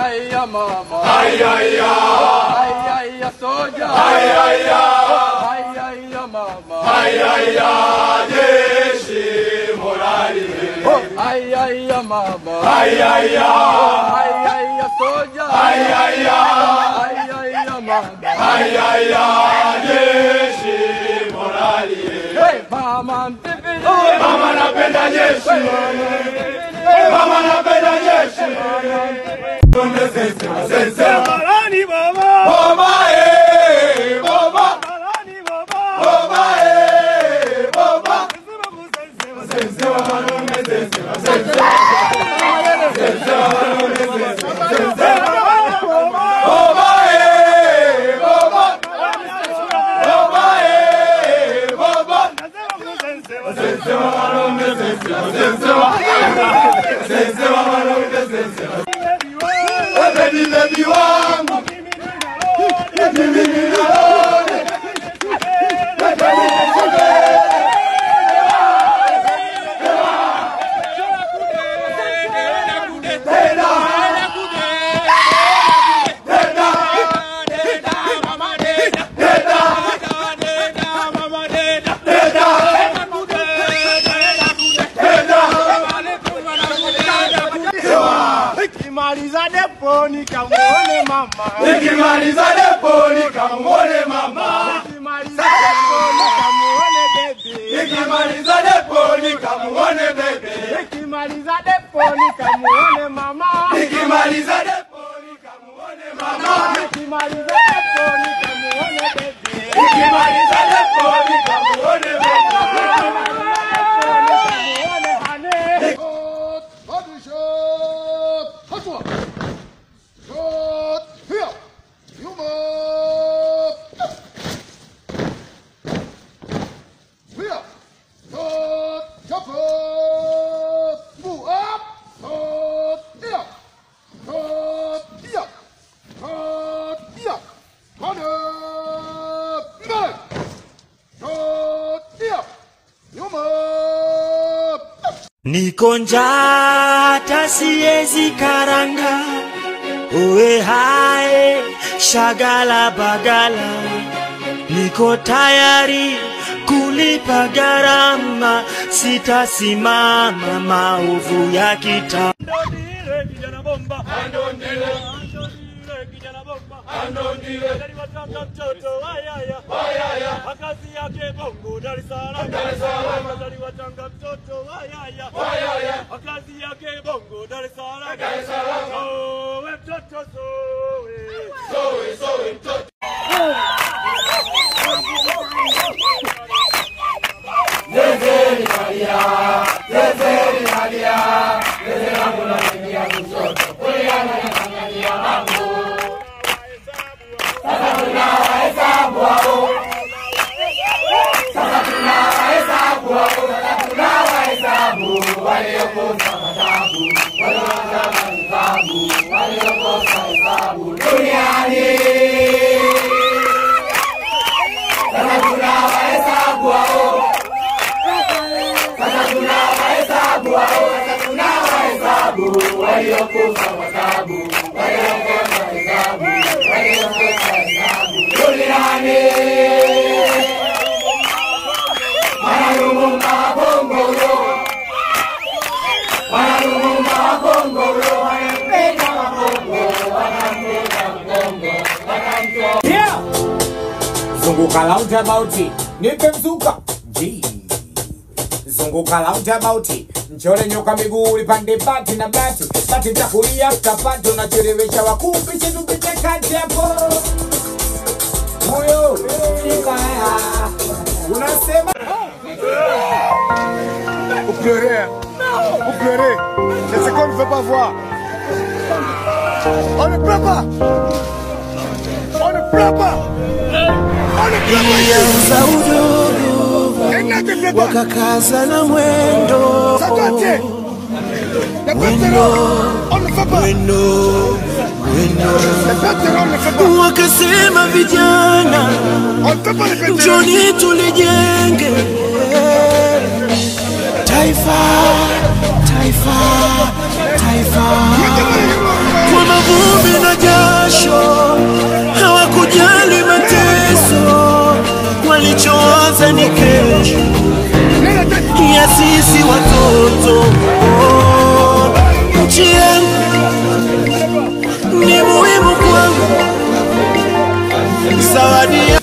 ay ya mama, ay ay ya, ay ya soja, ay ya, ay ya mama, ay ya jeshi morali, ay ya mama, ay ya soja, ay ya mama, ay ya jeshi morali. Hey mama mpipili, Mama napenda jeshi, mama napenda jeshi. Malani baba, baba baba, malani baba, baba baba. Nikimaliza depo nikamuone mama, Nikimaliza depo nikamuone mama, nikimaliza depo nikamuone baby, nikimaliza depo nikamuone baby, nikimaliza depo nikamuone mama, nikimaliza depo nikamuone mama, nikimaliza depo nikamuone baby, nikimaliza depo nikamuone baby. Niko njaa hata siwezi karanga, uwe hai shagala bagala, niko tayari kulipa gharama, sitasimama maovu ya kita. Andondile kijana bomba, andondile kijana bomba, andondile wataka mtoto wayaya, wayaya, akazi yake bongo Dar es Salaam, Dar es Salaam, wataka mtoto wayaya, wayaya, akazi yake bongo Dar es Salaam, Dar es Salaam. Oh, we mtoto sowe mtoto. Zezeri Maria, Zezeri Maria, Zezeri langu na kuingia kushoto, kulia na kuangalia mambo. Sasa tunawahesabu hao, sasa tunawahesabu hao, sasa tunawahesabu waliokosa hesabu, waliokosa hesabu, waliokosa hesabu duniani. Sasa tunawahesabu hao, sasa tunawahesabu hao, sasa tunawahesabu waliokosa hesabu, waliokosa hesabu, waliokosa hesabu duniani. Wanalumumba Wakongoro, wanalumumba Wakongoro, wanampenda Wakongo, wanampenda Mkongo, wanamtoa. Yeah! Zunguka roundabout, nipe mzuka. G. Zunguka roundabout, mchore nyoka miguu lipande bati na bati. Bati takulia tapato na cherewesha wakupishe tupite kati hapo. Moyo, nikaya. Unasema Vous pleurez, vous pleurez, c'est ce qu'on ne veut pas voir. On ne pleure pas, on ne pleure pas, on ne pleure pas. Wakakaza na mwendo, Ça doit être. On ne fait pas. Wakasema vijana, njoni tulijenge taifa, taifa, taifa. Kwa mavuno sisi watoto. Nchi yangu ni muhimu kwangu, zawadi ya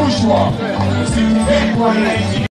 Ushwa, usiku